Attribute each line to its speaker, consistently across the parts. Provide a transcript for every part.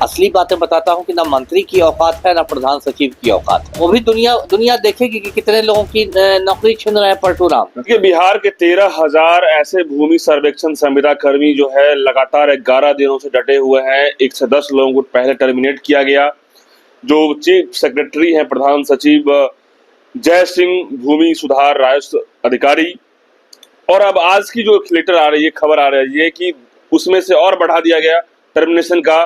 Speaker 1: असली बातें बताता हूँ कि ना मंत्री की औकात है ना प्रधान सचिव की औकात है। वो भी दुनिया देखेगी कि कितने लोगों की नौकरी छीन रहे हैं पलटू राम।
Speaker 2: देखिए, बिहार के 13,000 ऐसे भूमि सर्वेक्षण संविदा कर्मी जो है लगातार 11 दिनों से डटे हुए हैं। 110 लोगों को पहले टर्मिनेट किया गया। जो चीफ सेक्रेटरी हैं, प्रधान सचिव जय सिंह, भूमि सुधार राजस्व अधिकारी, और अब आज की जो लेटर आ रही है, खबर आ रही है कि उसमें से और बढ़ा दिया गया टर्मिनेशन का।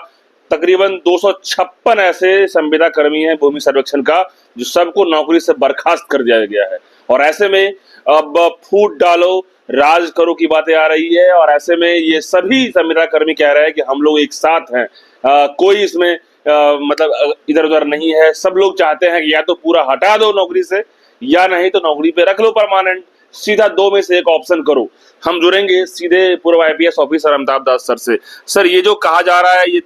Speaker 2: तकरीबन 256 ऐसे संविदा कर्मी हैं भूमि सर्वेक्षण का, जो सबको नौकरी से बर्खास्त कर दिया गया है। और ऐसे में अब फूट डालो राज करो की बातें आ रही है। और ऐसे में ये सभी संविदा कर्मी कह रहे हैं कि हम लोग एक साथ हैं, कोई इसमें मतलब इधर उधर नहीं है। सब लोग चाहते हैं कि या तो पूरा हटा दो नौकरी से, या नहीं तो नौकरी पे रख लो परमानेंट। सीधा दो में से एक ऑप्शन करो। हम जुड़ेंगे सीधे पूर्व आईपीएस ऑफिसर अमिताभ दास सर से। सर, ये जो कहा जा रहा है ये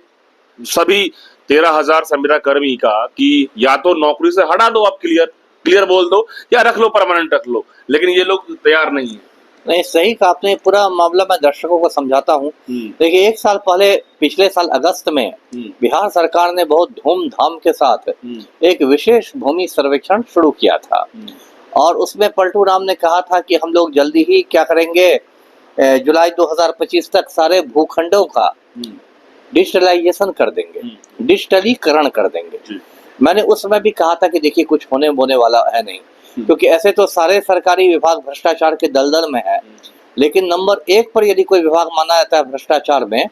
Speaker 2: सभी 13,000 संविदा कर्मी का कि या तो नौकरी से हटा दो, आप क्लियर बोल दो, या रख लो परमानेंट रख लो, लेकिन ये लोग तैयार नहीं है।
Speaker 1: नहीं, सही कहा आपने। पूरा मामला मैं दर्शकों को समझाता हूँ। देखिए, 1 साल पहले पिछले साल अगस्त में बिहार सरकार ने बहुत धूमधाम के साथ एक विशेष भूमि सर्वेक्षण शुरू किया था। और उसमें पलटू राम ने कहा था कि हम लोग जल्दी ही क्या करेंगे, जुलाई 2025 तक सारे भूखंडों का डिजिटलाइजेशन कर देंगे, डिजिटलीकरण कर देंगे। मैंने उस समय भी कहा था कि देखिए, कुछ होने वाला है नहीं, क्योंकि ऐसे तो सारे सरकारी विभाग भ्रष्टाचार के दलदल में है। लेकिन नंबर 1 पर यदि कोई विभाग माना जाता है भ्रष्टाचार में,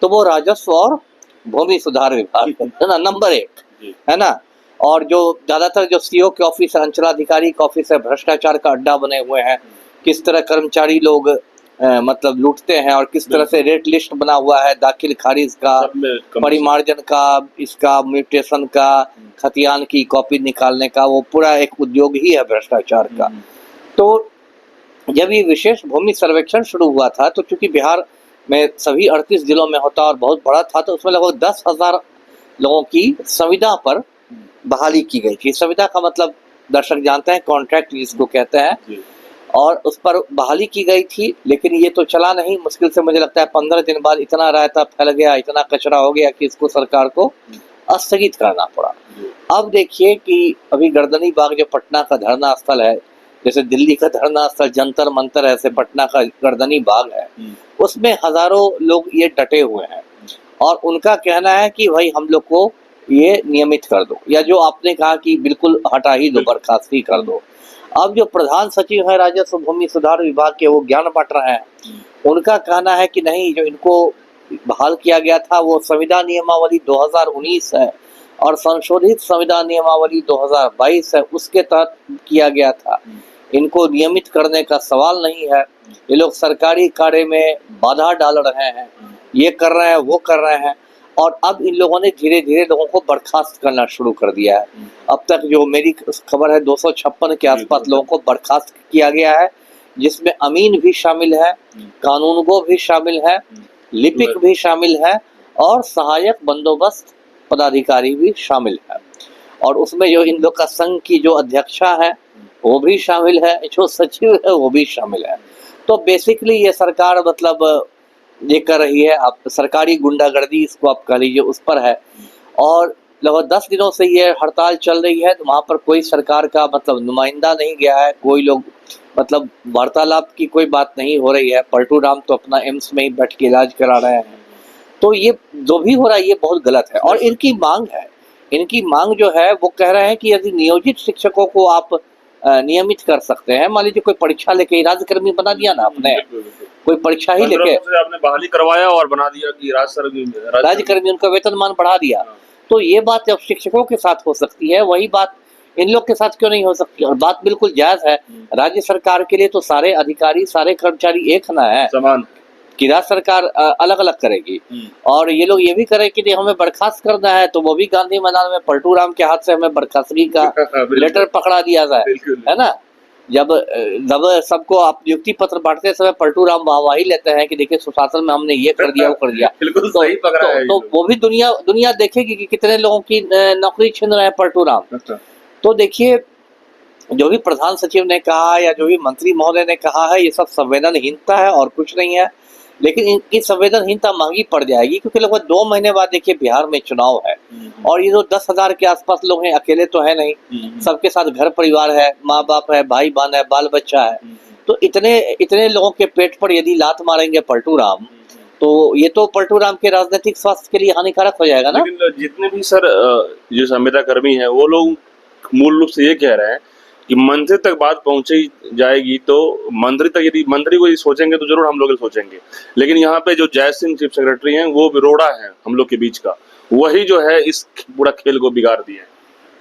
Speaker 1: तो वो राजस्व और भूमि सुधार विभाग है ना, नंबर 1 है ना। और जो ज्यादातर जो सीओ के ऑफिस है, अंचलाधिकारी के ऑफिस है, भ्रष्टाचार का अड्डा बने हुए हैं। किस तरह कर्मचारी लोग मतलब लूटते हैं, और किस तरह से रेट लिस्ट बना हुआ है, दाखिल खारिज का, परिमार्जन का, इसका म्यूटेशन का, खतियान की कॉपी निकालने का, वो पूरा एक उद्योग ही है भ्रष्टाचार का। तो जब ये विशेष भूमि सर्वेक्षण शुरू हुआ था, तो चूंकि बिहार में सभी 38 जिलों में होता और बहुत बड़ा था, तो उसमें लगभग 10,000 लोगों की संविदा पर बहाली की गई थी। संविदा का मतलब दर्शक जानते हैं, कॉन्ट्रैक्ट जिसको कहते हैं। और उस पर बहाली की गई थी, लेकिन ये तो चला नहीं। मुश्किल से मुझे लगता है 15 दिन बाद इतना रायता फैल गया, इतना कचरा हो गया कि इसको सरकार को स्थगित करना पड़ा। अब देखिए कि अभी गर्दनी बाग जो पटना का धरना स्थल है, जैसे दिल्ली का धरना स्थल जंतर मंतर है, ऐसे पटना का गर्दनी बाग है, उसमें हजारों लोग ये डटे हुए हैं। और उनका कहना है कि भाई हम लोग को ये नियमित कर दो, या जो आपने कहा कि बिल्कुल हटा ही दो, बर्खास्त ही कर दो। अब जो प्रधान सचिव है राजस्व भूमि सुधार विभाग के, वो ज्ञान बांट रहे हैं। उनका कहना है कि नहीं, जो इनको बहाल किया गया था वो संविदा नियमावली 2019 है और संशोधित संविदा नियमावली 2022 है, उसके तहत किया गया था। इनको नियमित करने का सवाल नहीं है। ये लोग सरकारी कार्य में बाधा डाल रहे हैं, ये कर रहे हैं, वो कर रहे हैं। और अब इन लोगों ने धीरे धीरे लोगों को बर्खास्त करना शुरू कर दिया है। अब तक जो मेरी खबर है 256 के आसपास लोगों को बर्खास्त किया गया है, जिसमें अमीन भी शामिल है, कानूनगो भी शामिल है, लिपिक भी शामिल है, और सहायक बंदोबस्त पदाधिकारी भी शामिल है। और उसमें जो इन लोग का संघ की जो अध्यक्षा है वो भी शामिल है, जो सचिव है वो भी शामिल है। तो बेसिकली ये सरकार मतलब ये कर रही है, आप सरकारी गुंडागर्दी इसको आप कह लीजिए, उस पर है। और लगभग 10 दिनों से ये हड़ताल चल रही है, तो वहाँ पर कोई सरकार का मतलब नुमाइंदा नहीं गया है, कोई लोग मतलब वार्तालाप की कोई बात नहीं हो रही है। पलटू राम तो अपना एम्स में ही बैठ के इलाज करा रहे हैं। तो ये जो भी हो रहा है ये बहुत गलत है। और इनकी मांग जो है वो कह रहे हैं कि यदि नियोजित शिक्षकों को आप नियमित कर सकते हैं, मान लीजिए कोई परीक्षा लेके राज्यकर्मी बना दिया ना आपने, कोई परीक्षा ही लेके
Speaker 2: आपने बहाली करवाया और बना दिया कि
Speaker 1: राज्यकर्मी, उनका वेतनमान बढ़ा दिया, तो ये बात जब शिक्षकों के साथ हो सकती है, वही बात इन लोग के साथ क्यों नहीं हो सकती। और बात बिल्कुल जायज है। राज्य सरकार के लिए तो सारे अधिकारी, सारे कर्मचारी एक ना है, समान, कि राज्य सरकार अलग अलग करेगी। और ये लोग ये भी करें कि हमें बर्खास्त करना है, तो वो भी गांधी मैदान में पलटू राम के हाथ से हमें बर्खास्तगी का लेटर पकड़ा दिया जाए, है ना। जब सबको आप नियुक्ति पत्र बांटते समय पलटू राम वाहवाही लेते हैं कि देखिए सुशासन में हमने ये कर दिया, वो कर दिया, तो वो भी दुनिया देखेगी कि कितने लोगों की नौकरी छीन रहे हैं पलटू राम। तो देखिए, जो भी प्रधान सचिव ने कहा या जो भी मंत्री महोदय ने कहा है, ये सब संवेदनहीनता है और कुछ नहीं है। लेकिन इनकी संवेदनहीनता महंगी पड़ जाएगी, क्योंकि लगभग 2 महीने बाद देखिए बिहार में चुनाव है और ये जो 10,000 के आसपास लोग हैं, अकेले तो है नहीं, सबके साथ घर परिवार है, माँ बाप है, भाई बहन है, बाल बच्चा है। तो इतने लोगों के पेट पर यदि लात मारेंगे पलटू राम, तो ये तो पलटू राम के राजनीतिक स्वास्थ्य के लिए हानिकारक हो जाएगा ना।
Speaker 2: लेकिन जितने भी सर जो संविदा कर्मी है वो लोग मूल रूप से ये कह रहे हैं कि मंत्री तक बात पहुंची जाएगी तो मंत्री तक, यदि मंत्री को ये सोचेंगे तो जरूर हम लोग सोचेंगे, लेकिन यहाँ पे जो जय सिंह चीफ सेक्रेटरी हैं वो विरोड़ा है हम लोग के बीच का, वही जो है इस पूरा खेल को बिगाड़ दिया है।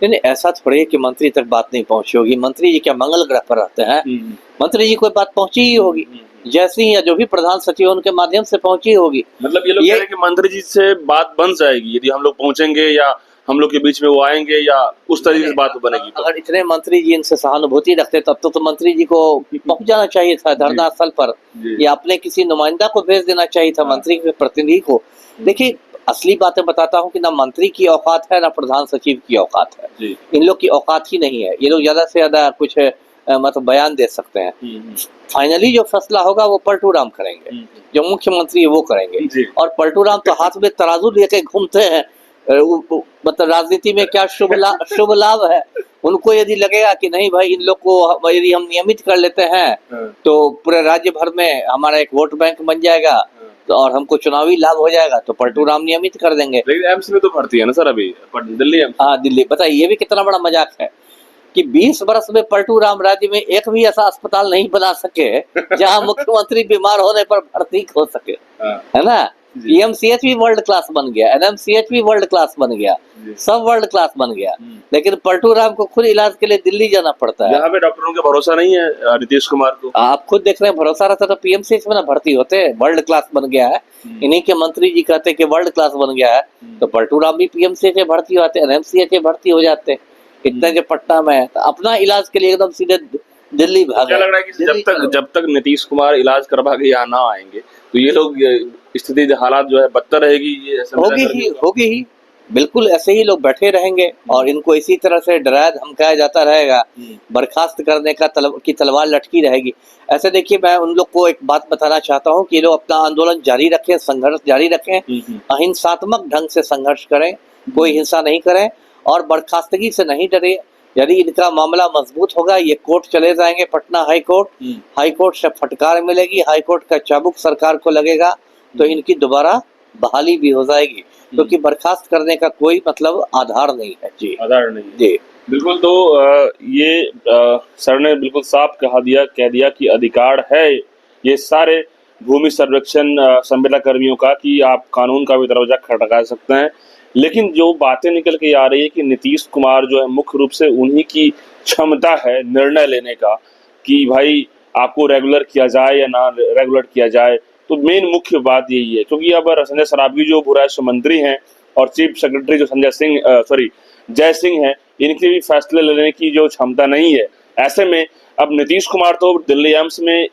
Speaker 1: नहीं, ऐसा थोड़ी है कि मंत्री तक बात नहीं पहुंची होगी। मंत्री जी क्या मंगल ग्रह पर रहते हैं? मंत्री जी कोई बात पहुंची ही होगी, जैसे ही या जो भी प्रधान सचिव उनके माध्यम से पहुंची होगी।
Speaker 2: मतलब ये लोग कह रहे हैं कि मंत्री जी से बात बन जाएगी यदि हम लोग पहुंचेंगे या हम लोग के बीच में वो आएंगे या उस तरीके से बात बनेगी। तो
Speaker 1: अगर इतने मंत्री जी इनसे सहानुभूति रखते तब तो मंत्री जी को पहुंच जाना चाहिए था धरना स्थल पर, या अपने किसी नुमाइंदा को भेज देना चाहिए था, मंत्री के प्रतिनिधि को। देखिए, असली बातें बताता हूँ कि ना मंत्री की औकात है ना प्रधान सचिव की औकात है, इन लोग की औकात ही नहीं है। ये लोग ज्यादा से ज्यादा कुछ मतलब बयान दे सकते हैं। फाइनली जो फैसला होगा वो पलटू राम करेंगे, जो मुख्यमंत्री है वो करेंगे। और पलटू राम तो हाथ में तराजू लेके घूमते हैं, मतलब राजनीति में क्या शुभ लाभ है उनको। यदि लगेगा कि नहीं भाई, इन लोग को यदि हम नियमित कर लेते हैं तो पूरे राज्य भर में हमारा एक वोट बैंक बन जाएगा और हमको चुनावी लाभ हो जाएगा, तो पलटू राम नियमित कर देंगे।
Speaker 2: लेकिन एम्स में तो भर्ती है ना सर अभी, दिल्ली एम्स।
Speaker 1: हाँ, दिल्ली। बताइए, ये भी कितना बड़ा मजाक है कि 20 वर्ष में पलटू राम राज्य में एक भी ऐसा अस्पताल नहीं बना सके जहां मुख्यमंत्री बीमार होने पर भर्ती हो सके, है ना। पीएमसीएच भी वर्ल्ड क्लास बन गया, एनएमसीएच भी वर्ल्ड क्लास बन गया, सब वर्ल्ड क्लास बन गया, लेकिन पलटू राम को खुद इलाज के लिए दिल्ली जाना पड़ता है।
Speaker 2: यहाँ पे डॉक्टरों का भरोसा नहीं है नीतीश कुमार को।
Speaker 1: आप खुद देख रहे हैं, भरोसा रहता तो पीएमसीएच में ना भर्ती होते। वर्ल्ड क्लास बन गया है, इन्हीं के मंत्री जी कहते कि वर्ल्ड क्लास बन गया है, तो पलटू राम भी पीएमसीएच में भर्ती होते, एनएमसीएच में भर्ती हो जाते। इतने जो पटना में है, तो अपना इलाज के लिए एकदम सीधे दिल्ली भाग।
Speaker 2: क्या लग रहा है कि जब तक नीतीश कुमार इलाज करवा के यहाँ ना आएंगे तो ये लोग स्थिति हालात जो है बदतर रहेगी, ये
Speaker 1: होगी ही बिल्कुल। ऐसे ही लोग बैठे रहेंगे और इनको इसी तरह से डराया धमकाया जाता रहेगा, बर्खास्त करने का की तलवार लटकी रहेगी। ऐसे देखिए, मैं उन लोग को एक बात बताना चाहता हूँ कि ये लोग अपना आंदोलन जारी रखें, संघर्ष जारी रखें, अहिंसात्मक ढंग से संघर्ष करें, कोई हिंसा नहीं करें और बर्खास्तगी से नहीं डरे। यदि इनका मामला मजबूत होगा, ये कोर्ट चले जाएंगे, Patna high court. High court से फटकार मिलेगी, हाई कोर्ट का चाबुक सरकार को लगेगा, तो इनकी दोबारा बहाली भी हो जाएगी, क्योंकि बर्खास्त करने का कोई मतलब आधार नहीं है। जी,
Speaker 2: आधार नहीं
Speaker 1: जी,
Speaker 2: बिल्कुल। तो ये सर ने बिल्कुल साफ कह दिया कि अधिकार है ये सारे भूमि सर्वेक्षण संविदा कर्मियों का कि आप कानून का भी दरवाजा खटखटा सकते हैं। लेकिन जो बातें निकल के आ रही है कि नीतीश कुमार जो है मुख्य रूप से उन्हीं की क्षमता है निर्णय लेने का कि भाई आपको रेगुलर किया जाए या ना रेगुलर किया जाए, तो मेन मुख्य बात यही है। क्योंकि अब संजय सरावगी जो भू राजस्व मंत्री हैं और चीफ सेक्रेटरी जो जय सिंह हैं, इनके भी फैसले लेने की जो क्षमता नहीं है। ऐसे में अब नीतीश कुमार तो दिल्ली एम्स में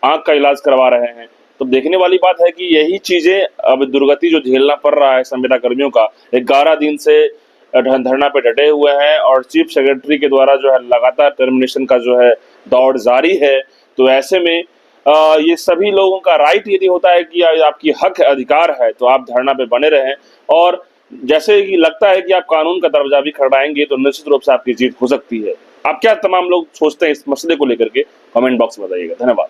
Speaker 2: आंख का इलाज करवा रहे हैं, तो देखने वाली बात है कि यही चीजें अब दुर्गति जो झेलना पड़ रहा है संविदा कर्मियों का, 11 दिन से धरना पे डटे हुए हैं और चीफ सेक्रेटरी के द्वारा जो है लगातार टर्मिनेशन का जो है दौड़ जारी है। तो ऐसे में ये सभी लोगों का राइट यदि होता है कि आपकी हक अधिकार है तो आप धरना पे बने रहें, और जैसे कि लगता है कि आप कानून का दरवाजा भी खड़काएंगे तो निश्चित रूप से आपकी जीत हो सकती है। आप क्या तमाम लोग सोचते हैं इस मसले को लेकर के कमेंट बॉक्स में बताइएगा। धन्यवाद।